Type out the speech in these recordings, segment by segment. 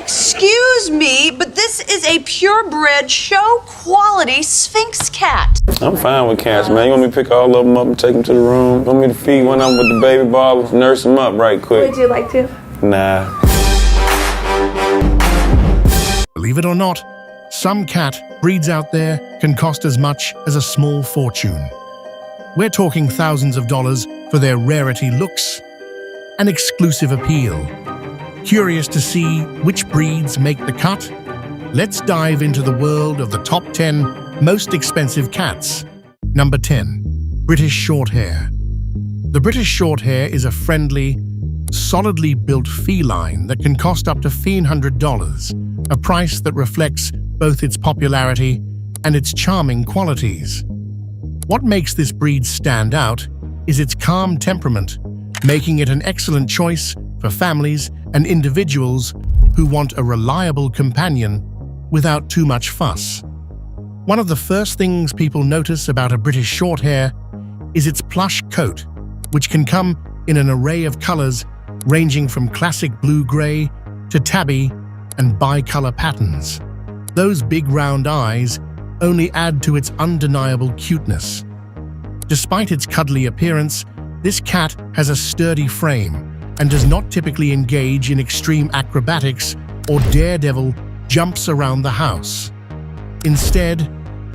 Excuse me, but this is a purebred, show-quality Sphinx cat. I'm fine with cats, man. You want me to pick all of them up and take them to the room? Want me to feed one of them with the baby bottle? Nurse them up right quick. Would you like to? Nah. Believe it or not, some cat breeds out there can cost as much as a small fortune. We're talking thousands of dollars for their rarity looks and exclusive appeal. Curious to see which breeds make the cut? Let's dive into the world of the top 10 most expensive cats. Number 10. British Shorthair. The British Shorthair is a friendly, solidly built feline that can cost up to $300, a price that reflects both its popularity and its charming qualities. What makes this breed stand out is its calm temperament, making it an excellent choice for families and individuals who want a reliable companion without too much fuss. One of the first things people notice about a British Shorthair is its plush coat, which can come in an array of colors ranging from classic blue-gray to tabby and bicolor patterns. Those big round eyes only add to its undeniable cuteness. Despite its cuddly appearance, this cat has a sturdy frame and does not typically engage in extreme acrobatics or daredevil jumps around the house. Instead,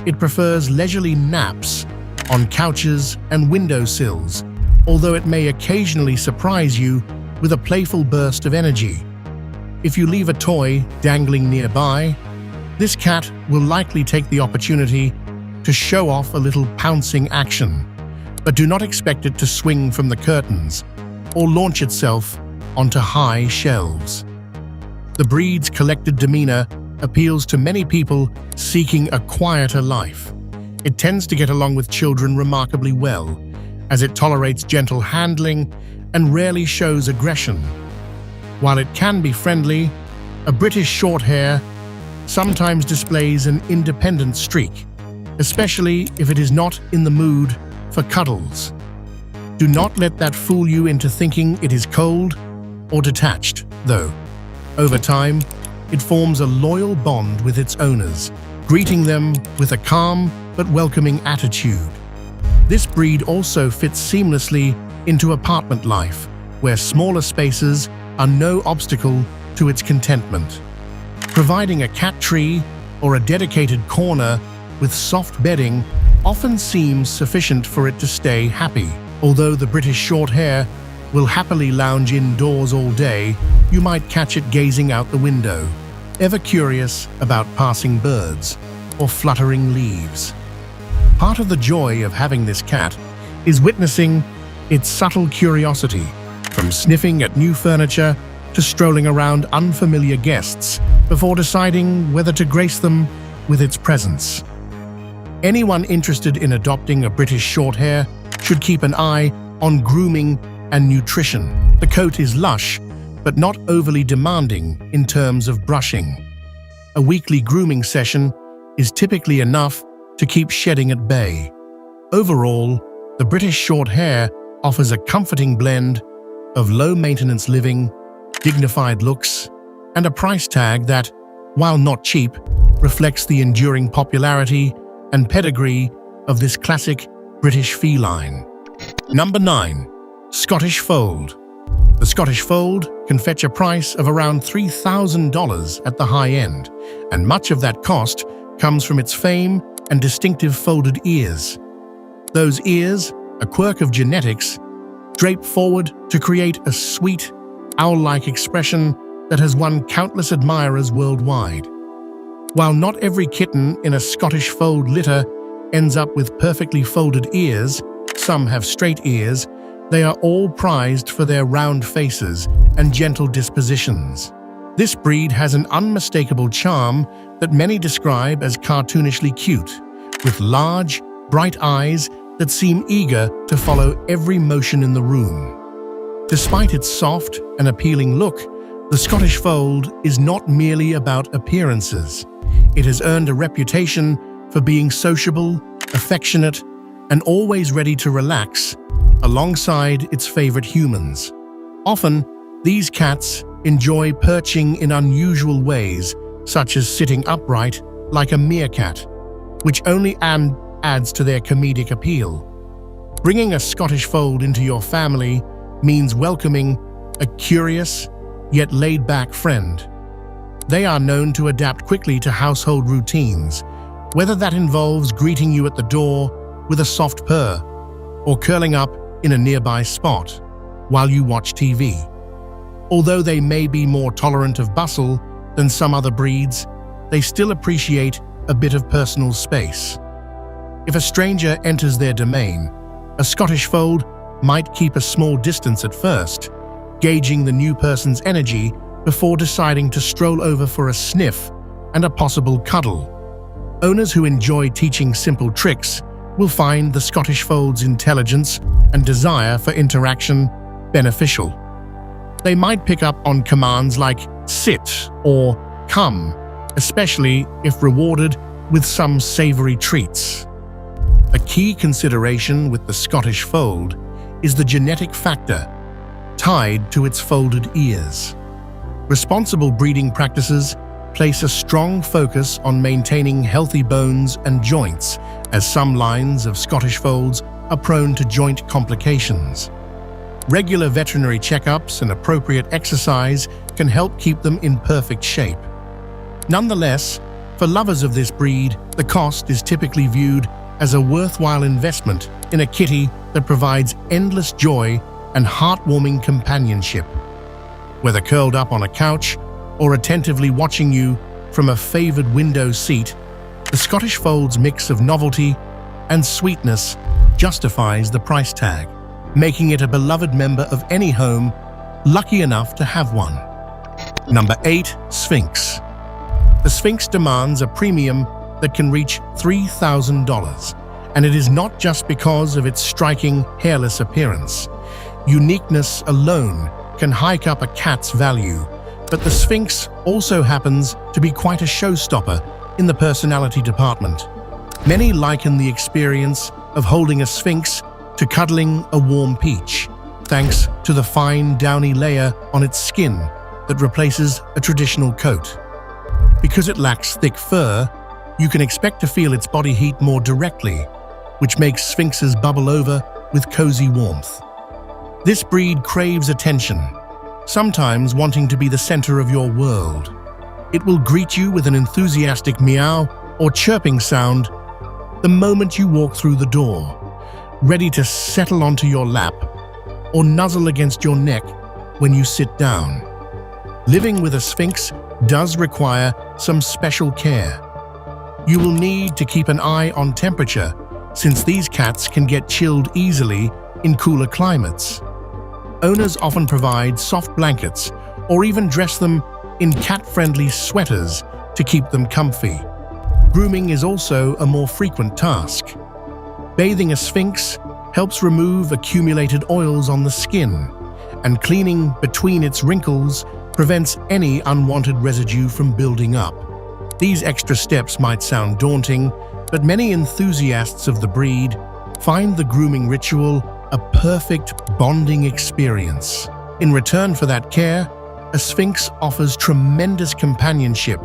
it prefers leisurely naps on couches and windowsills, although it may occasionally surprise you with a playful burst of energy. If you leave a toy dangling nearby, this cat will likely take the opportunity to show off a little pouncing action, but do not expect it to swing from the curtains or launch itself onto high shelves. The breed's collected demeanor appeals to many people seeking a quieter life. It tends to get along with children remarkably well, as it tolerates gentle handling and rarely shows aggression. While it can be friendly, a British Shorthair sometimes displays an independent streak, especially if it is not in the mood for cuddles. Do not let that fool you into thinking it is cold or detached, though. Over time, it forms a loyal bond with its owners, greeting them with a calm but welcoming attitude. This breed also fits seamlessly into apartment life, where smaller spaces are no obstacle to its contentment. Providing a cat tree or a dedicated corner with soft bedding often seems sufficient for it to stay happy. Although the British Shorthair will happily lounge indoors all day, you might catch it gazing out the window, ever curious about passing birds or fluttering leaves. Part of the joy of having this cat is witnessing its subtle curiosity, from sniffing at new furniture to strolling around unfamiliar guests before deciding whether to grace them with its presence. Anyone interested in adopting a British Shorthair should keep an eye on grooming and nutrition. The coat is lush, but not overly demanding in terms of brushing. A weekly grooming session is typically enough to keep shedding at bay. Overall, the British Shorthair offers a comforting blend of low-maintenance living, dignified looks, and a price tag that, while not cheap, reflects the enduring popularity and pedigree of this classic British feline. Number 9. Scottish Fold. The Scottish Fold can fetch a price of around $3,000 at the high end, and much of that cost comes from its fame and distinctive folded ears. Those ears, a quirk of genetics, drape forward to create a sweet, owl-like expression that has won countless admirers worldwide. While not every kitten in a Scottish Fold litter ends up with perfectly folded ears, some have straight ears, they are all prized for their round faces and gentle dispositions. This breed has an unmistakable charm that many describe as cartoonishly cute, with large, bright eyes that seem eager to follow every motion in the room. Despite its soft and appealing look, the Scottish Fold is not merely about appearances. It has earned a reputation for being sociable, affectionate, and always ready to relax alongside its favorite humans. Often, these cats enjoy perching in unusual ways, such as sitting upright like a meerkat, which only adds to their comedic appeal. Bringing a Scottish fold into your family means welcoming a curious yet laid-back friend. They are known to adapt quickly to household routines, whether that involves greeting you at the door with a soft purr or curling up in a nearby spot while you watch TV. Although they may be more tolerant of bustle than some other breeds, they still appreciate a bit of personal space. If a stranger enters their domain, a Scottish fold might keep a small distance at first, gauging the new person's energy before deciding to stroll over for a sniff and a possible cuddle. Owners who enjoy teaching simple tricks will find the Scottish fold's intelligence and desire for interaction beneficial. They might pick up on commands like sit or come, especially if rewarded with some savory treats. A key consideration with the Scottish fold is the genetic factor tied to its folded ears. Responsible breeding practices place a strong focus on maintaining healthy bones and joints, as some lines of Scottish folds are prone to joint complications. Regular veterinary checkups and appropriate exercise can help keep them in perfect shape. Nonetheless, for lovers of this breed, the cost is typically viewed as a worthwhile investment in a kitty that provides endless joy and heartwarming companionship. Whether curled up on a couch or attentively watching you from a favored window seat, the Scottish fold's mix of novelty and sweetness justifies the price tag, making it a beloved member of any home lucky enough to have one. Number 8. Sphinx. The Sphinx demands a premium that can reach $3,000, and it is not just because of its striking, hairless appearance. Uniqueness alone can hike up a cat's value, but the Sphinx also happens to be quite a showstopper in the personality department. Many liken the experience of holding a Sphinx to cuddling a warm peach, thanks to the fine, downy layer on its skin that replaces a traditional coat. Because it lacks thick fur, you can expect to feel its body heat more directly, which makes Sphinxes bubble over with cozy warmth. This breed craves attention, sometimes wanting to be the center of your world. It will greet you with an enthusiastic meow or chirping sound the moment you walk through the door, ready to settle onto your lap or nuzzle against your neck when you sit down. Living with a Sphinx does require some special care. You will need to keep an eye on temperature, since these cats can get chilled easily in cooler climates. Owners often provide soft blankets or even dress them in cat-friendly sweaters to keep them comfy. Grooming is also a more frequent task. Bathing a Sphinx helps remove accumulated oils on the skin, and cleaning between its wrinkles prevents any unwanted residue from building up. These extra steps might sound daunting, but many enthusiasts of the breed find the grooming ritual a perfect bonding experience. In return for that care, a Sphinx offers tremendous companionship,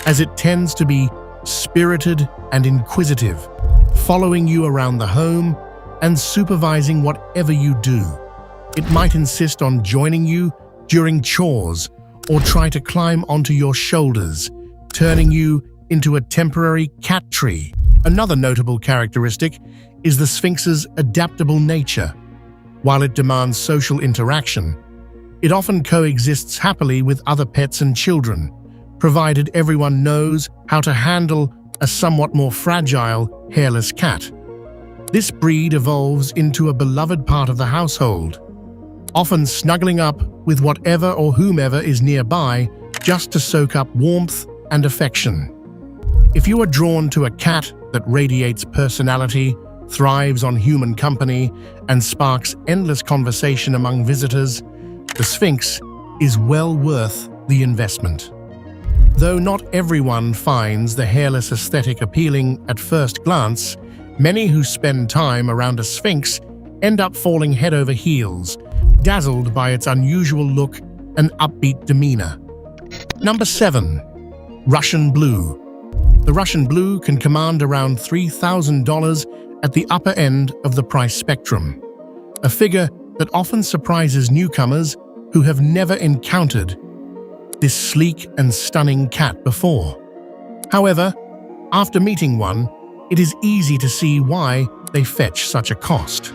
as it tends to be spirited and inquisitive, following you around the home and supervising whatever you do. It might insist on joining you during chores or try to climb onto your shoulders, turning you into a temporary cat tree. Another notable characteristic is the Sphinx's adaptable nature. While it demands social interaction, it often coexists happily with other pets and children, provided everyone knows how to handle a somewhat more fragile, hairless cat. This breed evolves into a beloved part of the household, often snuggling up with whatever or whomever is nearby just to soak up warmth and affection. If you are drawn to a cat that radiates personality, thrives on human company, and sparks endless conversation among visitors, the Sphinx is well worth the investment. Though not everyone finds the hairless aesthetic appealing at first glance, many who spend time around a Sphinx end up falling head over heels, dazzled by its unusual look and upbeat demeanor. Number 7. Russian Blue. The Russian Blue can command around $3,000 at the upper end of the price spectrum, a figure that often surprises newcomers who have never encountered this sleek and stunning cat before. However, after meeting one, it is easy to see why they fetch such a cost.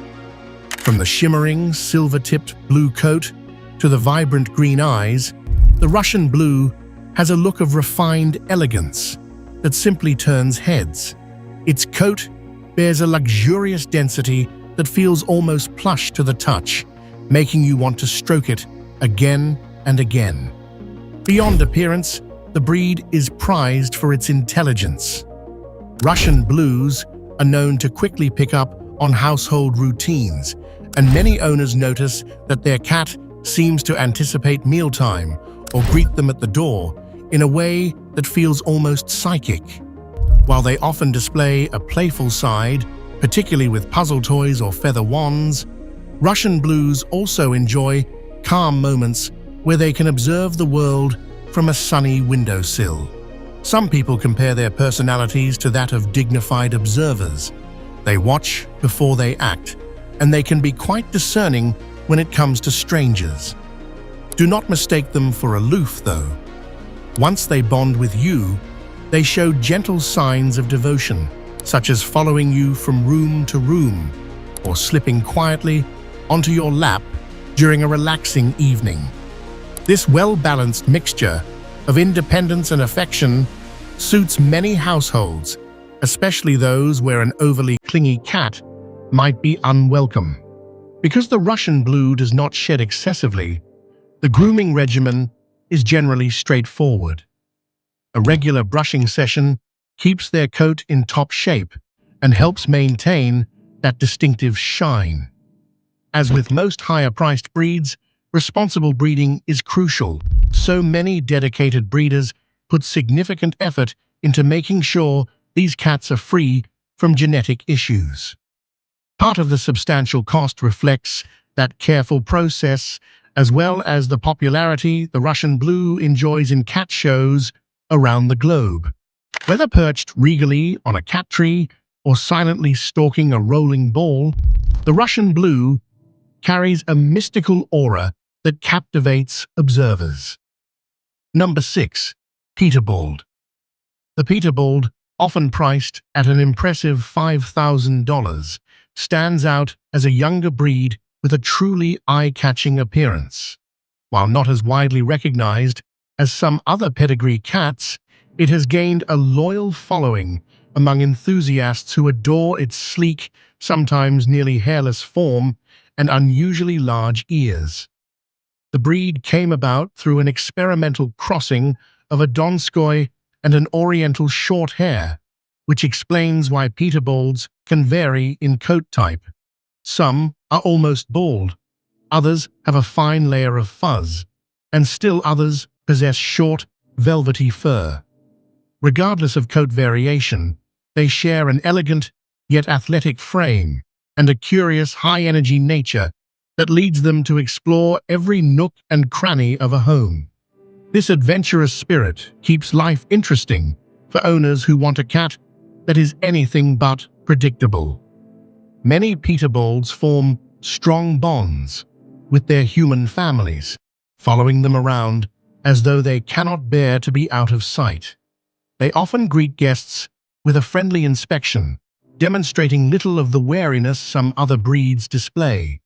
From the shimmering, silver-tipped blue coat to the vibrant green eyes, the Russian Blue has a look of refined elegance that simply turns heads. Its coat bears a luxurious density that feels almost plush to the touch, making you want to stroke it again and again. Beyond appearance, the breed is prized for its intelligence. Russian Blues are known to quickly pick up on household routines, and many owners notice that their cat seems to anticipate mealtime or greet them at the door in a way that feels almost psychic. While they often display a playful side, particularly with puzzle toys or feather wands, Russian Blues also enjoy calm moments where they can observe the world from a sunny windowsill. Some people compare their personalities to that of dignified observers. They watch before they act, and they can be quite discerning when it comes to strangers. Do not mistake them for aloof, though. Once they bond with you, they show gentle signs of devotion, such as following you from room to room or slipping quietly onto your lap during a relaxing evening. This well-balanced mixture of independence and affection suits many households, especially those where an overly clingy cat might be unwelcome. Because the Russian Blue does not shed excessively, the grooming regimen is generally straightforward. A regular brushing session keeps their coat in top shape and helps maintain that distinctive shine. As with most higher-priced breeds, responsible breeding is crucial, so many dedicated breeders put significant effort into making sure these cats are free from genetic issues. Part of the substantial cost reflects that careful process, as well as the popularity the Russian Blue enjoys in cat shows around the globe. Whether perched regally on a cat tree or silently stalking a rolling ball, the Russian Blue carries a mystical aura that captivates observers. Number 6. Peterbald. The Peterbald, often priced at an impressive $5,000, stands out as a younger breed with a truly eye-catching appearance. While not as widely recognized as some other pedigree cats, it has gained a loyal following among enthusiasts who adore its sleek, sometimes nearly hairless form and unusually large ears. The breed came about through an experimental crossing of a Donskoy and an Oriental short hair, which explains why Peterbalds can vary in coat type. Some are almost bald, others have a fine layer of fuzz, and still others possess short, velvety fur. Regardless of coat variation, they share an elegant yet athletic frame and a curious high-energy nature that leads them to explore every nook and cranny of a home. This adventurous spirit keeps life interesting for owners who want a cat that is anything but predictable. Many Peterbalds form strong bonds with their human families, following them around as though they cannot bear to be out of sight. They often greet guests with a friendly inspection, demonstrating little of the wariness some other breeds display.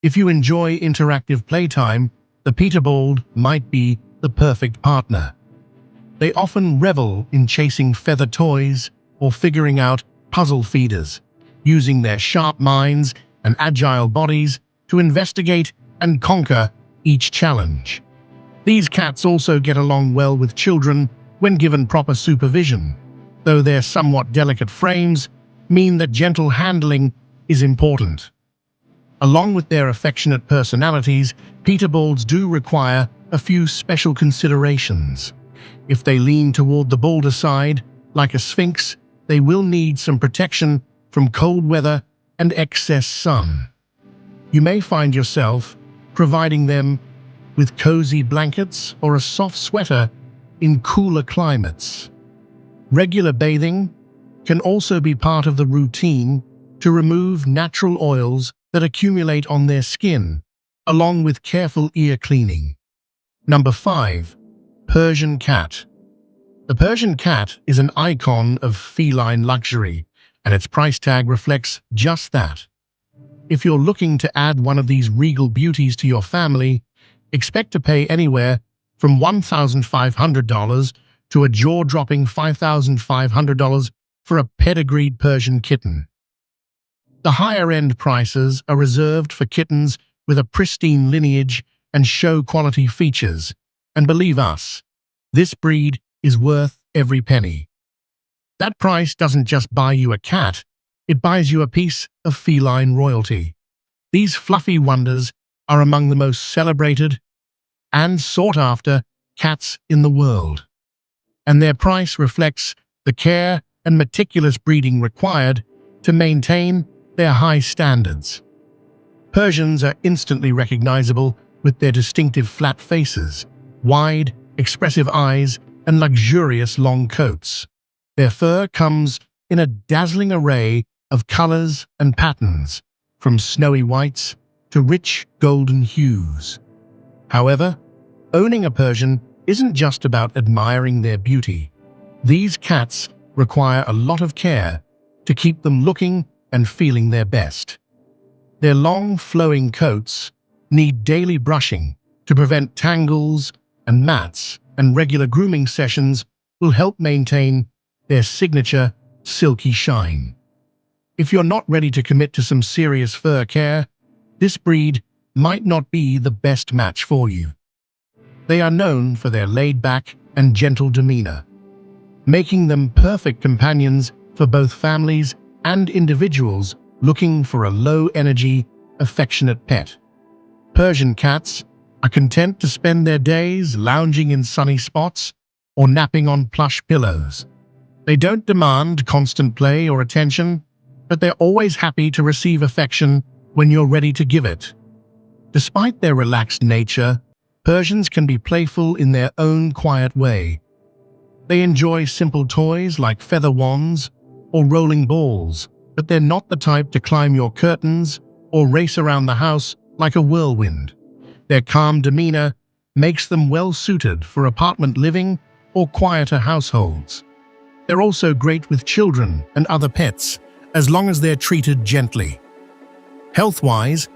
If you enjoy interactive playtime, the Peterbald might be the perfect partner. They often revel in chasing feather toys or figuring out puzzle feeders, using their sharp minds and agile bodies to investigate and conquer each challenge. These cats also get along well with children when given proper supervision, though their somewhat delicate frames mean that gentle handling is important. Along with their affectionate personalities, Peterbalds do require a few special considerations. If they lean toward the bolder side, like a Sphinx, they will need some protection from cold weather and excess sun. You may find yourself providing them with cozy blankets or a soft sweater in cooler climates. Regular bathing can also be part of the routine to remove natural oils that accumulate on their skin, along with careful ear cleaning. Number 5. Persian cat. The Persian cat is an icon of feline luxury, and its price tag reflects just that. If you're looking to add one of these regal beauties to your family, expect to pay anywhere from $1,500 to a jaw-dropping $5,500 for a pedigreed Persian kitten. The higher-end prices are reserved for kittens with a pristine lineage and show-quality features, and believe us, this breed is worth every penny. That price doesn't just buy you a cat, it buys you a piece of feline royalty. These fluffy wonders are among the most celebrated and sought-after cats in the world, and their price reflects the care and meticulous breeding required to maintain their high standards. Persians are instantly recognizable with their distinctive flat faces, wide, expressive eyes, and luxurious long coats. Their fur comes in a dazzling array of colors and patterns, from snowy whites to rich golden hues. However, owning a Persian isn't just about admiring their beauty. These cats require a lot of care to keep them looking and feeling their best. Their long, flowing coats need daily brushing to prevent tangles and mats, and regular grooming sessions will help maintain their signature silky shine. If you're not ready to commit to some serious fur care, this breed might not be the best match for you. They are known for their laid-back and gentle demeanor, making them perfect companions for both families and individuals looking for a low-energy, affectionate pet. Persian cats are content to spend their days lounging in sunny spots or napping on plush pillows. They don't demand constant play or attention, but they're always happy to receive affection when you're ready to give it. Despite their relaxed nature, Persians can be playful in their own quiet way. They enjoy simple toys like feather wands or rolling balls, but they're not the type to climb your curtains or race around the house like a whirlwind. Their calm demeanor makes them well-suited for apartment living or quieter households. They're also great with children and other pets, as long as they're treated gently. Health-wise,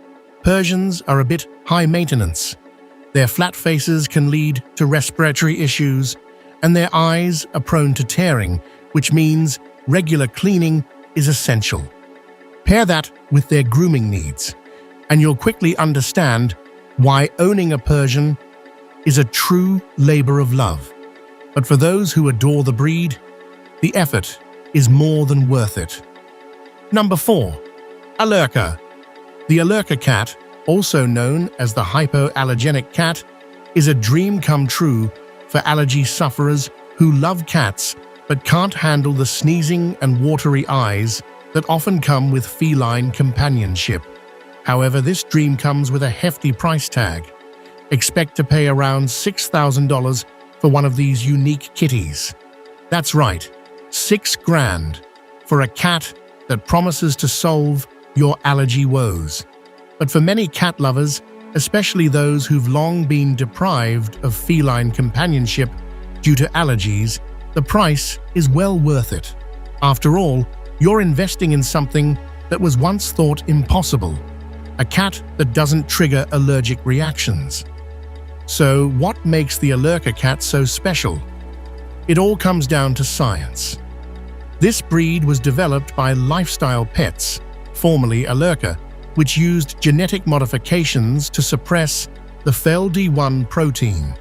Persians are a bit high maintenance. Their flat faces can lead to respiratory issues, and their eyes are prone to tearing, which means regular cleaning is essential. Pair that with their grooming needs, and you'll quickly understand why owning a Persian is a true labor of love. But for those who adore the breed, the effort is more than worth it. Number 4. Alurka. The Alurka cat, also known as the hypoallergenic cat, is a dream come true for allergy sufferers who love cats but can't handle the sneezing and watery eyes that often come with feline companionship. However, this dream comes with a hefty price tag. Expect to pay around $6,000 for one of these unique kitties. That's right, $6,000 for a cat that promises to solve your allergy woes. But for many cat lovers, especially those who've long been deprived of feline companionship due to allergies, the price is well worth it. After all, you're investing in something that was once thought impossible, a cat that doesn't trigger allergic reactions. So what makes the Alurka cat so special? It all comes down to science. This breed was developed by Lifestyle Pets, formerly Alurka, which used genetic modifications to suppress the FeLD1 protein,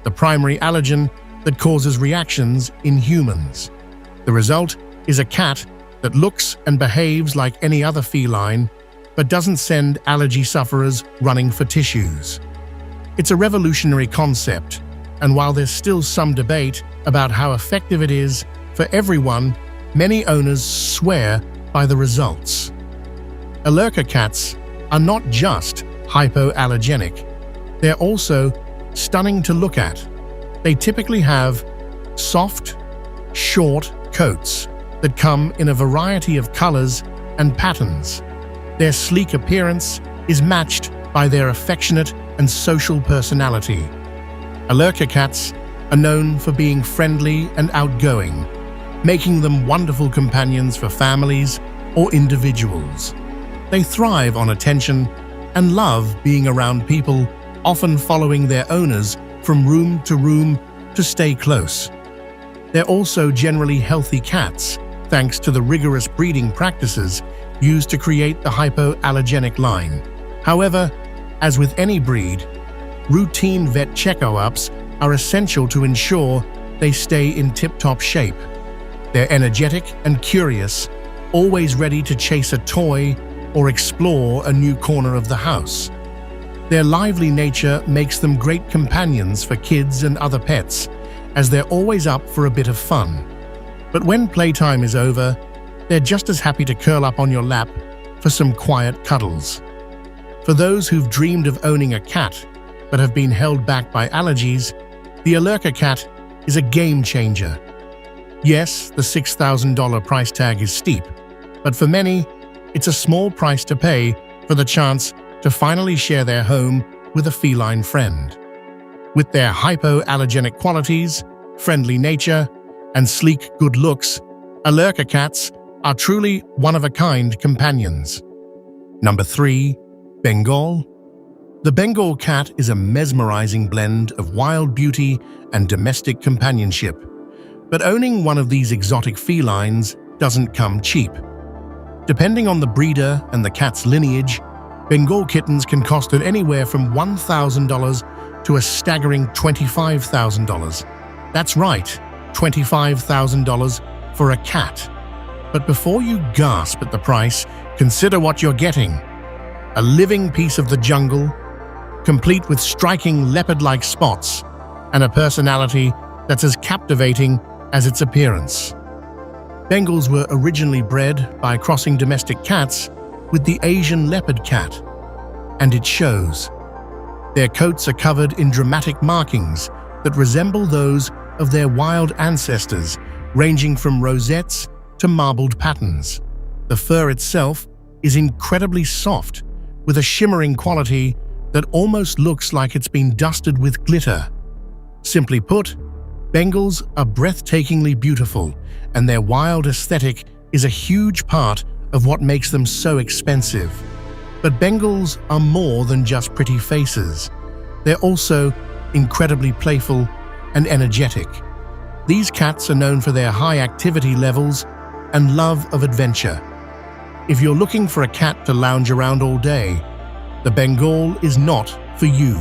the primary allergen that causes reactions in humans. The result is a cat that looks and behaves like any other feline, but doesn't send allergy sufferers running for tissues. It's a revolutionary concept, and while there's still some debate about how effective it is for everyone, many owners swear by the results. Alurka cats are not just hypoallergenic, they're also stunning to look at. They typically have soft, short coats that come in a variety of colors and patterns. Their sleek appearance is matched by their affectionate and social personality. Alurka cats are known for being friendly and outgoing, making them wonderful companions for families or individuals. They thrive on attention and love being around people, often following their owners from room to stay close. They're also generally healthy cats, thanks to the rigorous breeding practices used to create the hypoallergenic line. However, as with any breed, routine vet checkups are essential to ensure they stay in tip-top shape. They're energetic and curious, always ready to chase a toy or explore a new corner of the house. Their lively nature makes them great companions for kids and other pets, as they're always up for a bit of fun. But when playtime is over, they're just as happy to curl up on your lap for some quiet cuddles. For those who've dreamed of owning a cat but have been held back by allergies, the Alurka cat is a game changer. Yes, the $6,000 price tag is steep, but for many, it's a small price to pay for the chance to finally share their home with a feline friend. With their hypoallergenic qualities, friendly nature, and sleek good looks, Alurka cats are truly one-of-a-kind companions. Number 3. Bengal. The Bengal cat is a mesmerizing blend of wild beauty and domestic companionship. But owning one of these exotic felines doesn't come cheap. Depending on the breeder and the cat's lineage, Bengal kittens can cost anywhere from $1,000 to a staggering $25,000. That's right, $25,000 for a cat. But before you gasp at the price, consider what you're getting. A living piece of the jungle, complete with striking leopard-like spots, and a personality that's as captivating as its appearance. Bengals were originally bred by crossing domestic cats with the Asian leopard cat, and it shows. Their coats are covered in dramatic markings that resemble those of their wild ancestors, ranging from rosettes to marbled patterns. The fur itself is incredibly soft, with a shimmering quality that almost looks like it's been dusted with glitter. Simply put, Bengals are breathtakingly beautiful, and their wild aesthetic is a huge part of what makes them so expensive. But Bengals are more than just pretty faces. They're also incredibly playful and energetic. These cats are known for their high activity levels and love of adventure. If you're looking for a cat to lounge around all day, the Bengal is not for you.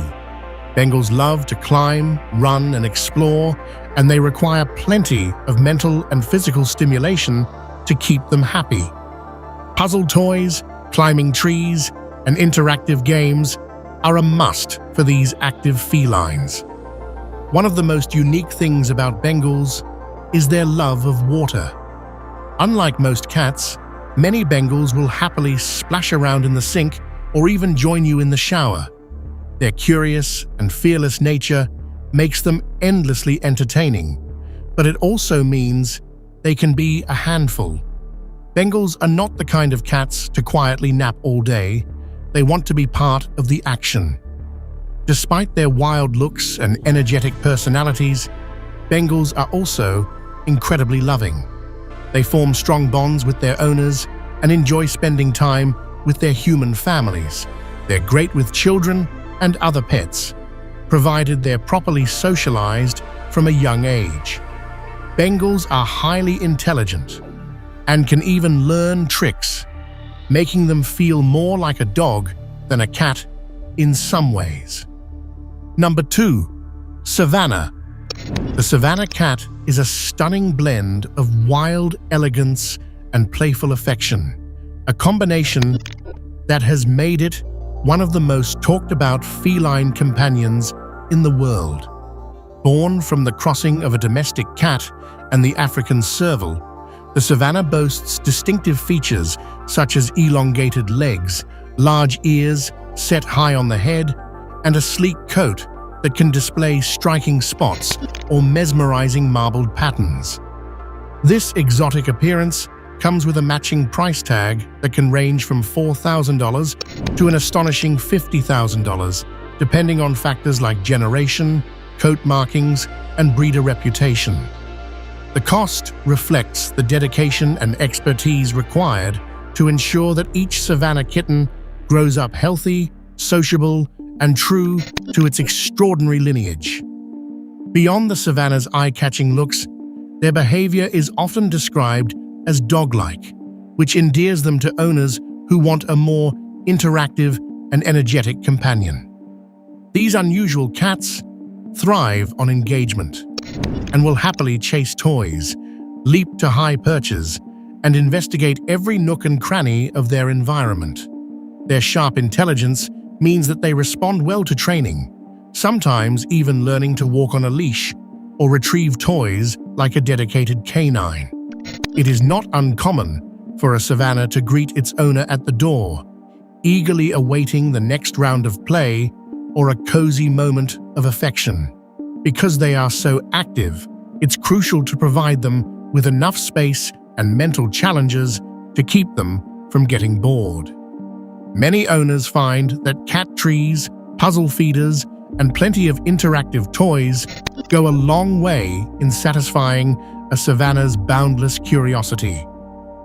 Bengals love to climb, run, and explore, and they require plenty of mental and physical stimulation to keep them happy. Puzzle toys, climbing trees, and interactive games are a must for these active felines. One of the most unique things about Bengals is their love of water. Unlike most cats, many Bengals will happily splash around in the sink or even join you in the shower. Their curious and fearless nature makes them endlessly entertaining, but it also means they can be a handful. Bengals are not the kind of cats to quietly nap all day. They want to be part of the action. Despite their wild looks and energetic personalities, Bengals are also incredibly loving. They form strong bonds with their owners and enjoy spending time with their human families. They're great with children and other pets, provided they're properly socialized from a young age. Bengals are highly intelligent and can even learn tricks, making them feel more like a dog than a cat in some ways. Number 2. Savannah. The Savannah cat is a stunning blend of wild elegance and playful affection, a combination that has made it one of the most talked about feline companions in the world. Born from the crossing of a domestic cat and the African serval, the Savannah boasts distinctive features such as elongated legs, large ears set high on the head, and a sleek coat that can display striking spots or mesmerizing marbled patterns. This exotic appearance comes with a matching price tag that can range from $4,000 to an astonishing $50,000, depending on factors like generation, coat markings, and breeder reputation. The cost reflects the dedication and expertise required to ensure that each Savannah kitten grows up healthy, sociable, and true to its extraordinary lineage. Beyond the Savannah's eye-catching looks, their behavior is often described as dog-like, which endears them to owners who want a more interactive and energetic companion. These unusual cats thrive on engagement and will happily chase toys, leap to high perches, and investigate every nook and cranny of their environment. Their sharp intelligence means that they respond well to training, sometimes even learning to walk on a leash or retrieve toys like a dedicated canine. It is not uncommon for a Savannah to greet its owner at the door, eagerly awaiting the next round of play or a cozy moment of affection. Because they are so active, it's crucial to provide them with enough space and mental challenges to keep them from getting bored. Many owners find that cat trees, puzzle feeders, and plenty of interactive toys go a long way in satisfying a Savannah's boundless curiosity.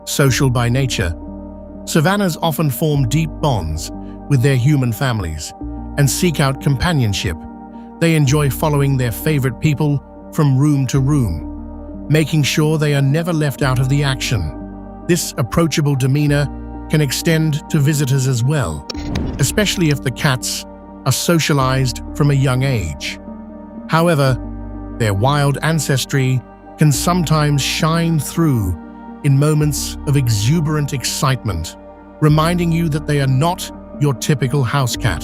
Social by nature, Savannahs often form deep bonds with their human families and seek out companionship. They enjoy following their favorite people from room to room, making sure they are never left out of the action. This approachable demeanor can extend to visitors as well, especially if the cats are socialized from a young age. However, their wild ancestry can sometimes shine through in moments of exuberant excitement, reminding you that they are not your typical house cat.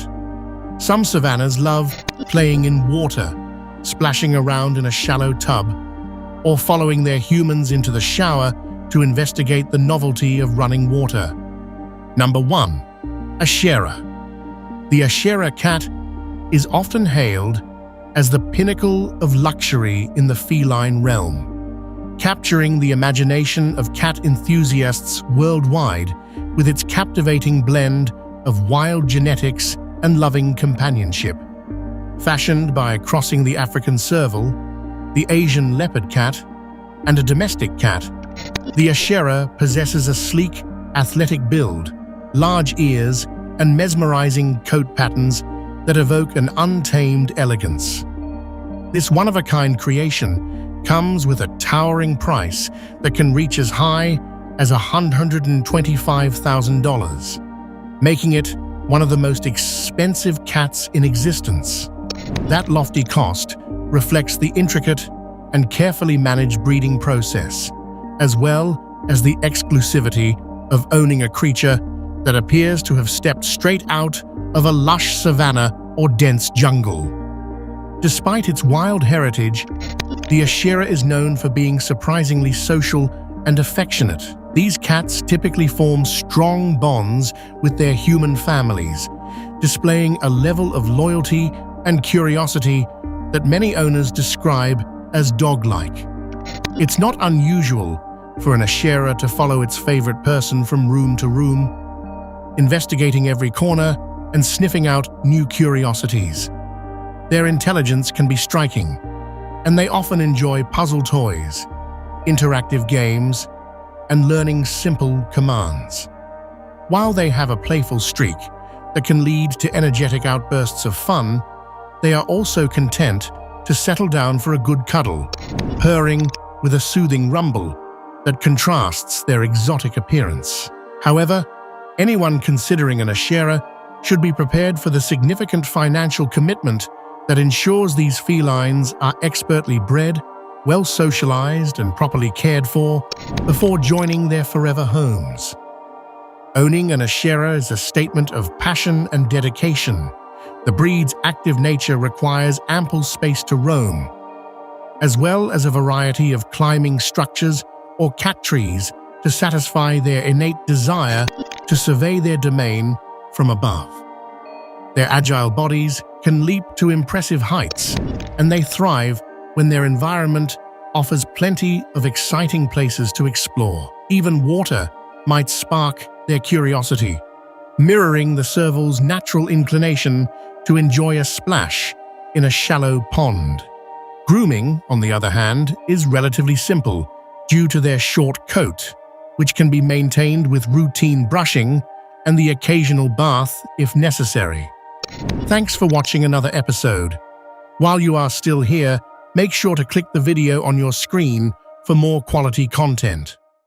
Some Savannahs love playing in water, splashing around in a shallow tub, or following their humans into the shower to investigate the novelty of running water. Number 1. Ashera. The Ashera cat is often hailed as the pinnacle of luxury in the feline realm, capturing the imagination of cat enthusiasts worldwide with its captivating blend of wild genetics and loving companionship. Fashioned by crossing the African serval, the Asian leopard cat, and a domestic cat, the Ashera possesses a sleek, athletic build, large ears, and mesmerizing coat patterns that evoke an untamed elegance. This one-of-a-kind creation comes with a towering price that can reach as high as $125,000, making it one of the most expensive cats in existence. That lofty cost reflects the intricate and carefully managed breeding process, as well as the exclusivity of owning a creature that appears to have stepped straight out of a lush savanna or dense jungle. Despite its wild heritage, the Ashera is known for being surprisingly social and affectionate. These cats typically form strong bonds with their human families, displaying a level of loyalty and curiosity that many owners describe as dog-like. It's not unusual for an Ashera to follow its favorite person from room to room, investigating every corner and sniffing out new curiosities. Their intelligence can be striking, and they often enjoy puzzle toys, interactive games, and learning simple commands. While they have a playful streak that can lead to energetic outbursts of fun, they are also content to settle down for a good cuddle, purring with a soothing rumble that contrasts their exotic appearance. However, anyone considering an Ashera should be prepared for the significant financial commitment that ensures these felines are expertly bred, well socialized, and properly cared for before joining their forever homes. Owning an Ashera is a statement of passion and dedication. The breed's active nature requires ample space to roam, as well as a variety of climbing structures or cat trees to satisfy their innate desire to survey their domain from above. Their agile bodies can leap to impressive heights, and they thrive when their environment offers plenty of exciting places to explore. Even water might spark their curiosity, mirroring the serval's natural inclination to enjoy a splash in a shallow pond. Grooming, on the other hand, is relatively simple due to their short coat, which can be maintained with routine brushing and the occasional bath if necessary. Thanks for watching another episode. While you are still here, make sure to click the video on your screen for more quality content.